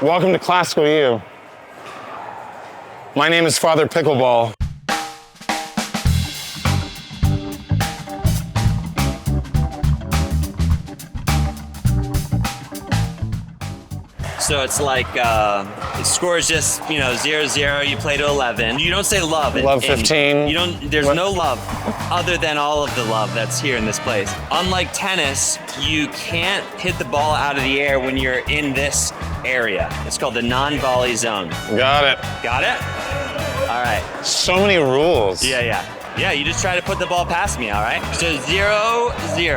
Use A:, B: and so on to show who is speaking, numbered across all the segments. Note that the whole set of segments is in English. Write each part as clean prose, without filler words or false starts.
A: Welcome to Classical U. My name is Father Pickleball.
B: So it's like, the score is just, 0-0, you play to 11. You don't say love.
A: Love 15.
B: There's no love other than all of the love that's here in this place. Unlike tennis, you can't hit the ball out of the air when you're in this area. It's called the non-volley zone.
A: Got it.
B: Got it? All right.
A: So many rules.
B: Yeah, you just try to put the ball past me, all right? So 0-0.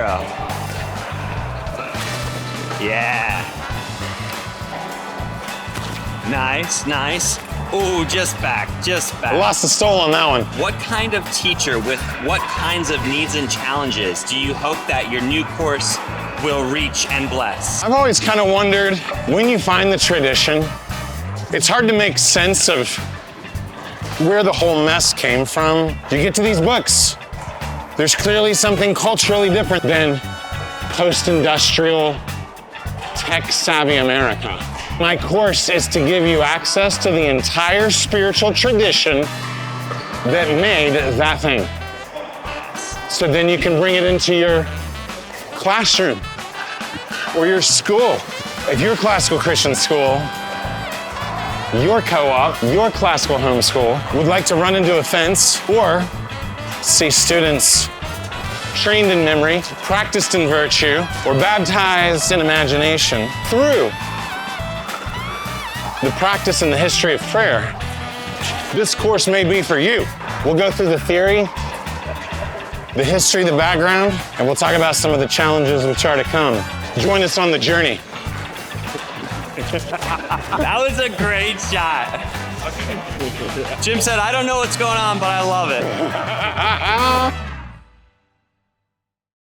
B: Yeah. Nice. Ooh, just back.
A: I lost the stole on that one.
B: What kind of teacher with what kinds of needs and challenges do you hope that your new course will reach and bless?
A: I've always kind of wondered, when you find the tradition, it's hard to make sense of where the whole mess came from. You get to these books, there's clearly something culturally different than post-industrial, tech-savvy America. My course is to give you access to the entire spiritual tradition that made that thing. So then you can bring it into your classroom or your school. If your classical Christian school, your co-op, your classical homeschool would like to run into a fence or see students trained in memory, practiced in virtue, or baptized in imagination through the practice and the history of prayer, this course may be for you. We'll go through the theory, the history, the background, and we'll talk about some of the challenges which are to come. Join us on the journey.
B: That was a great shot. Jim said, I don't know what's going on, but I love it.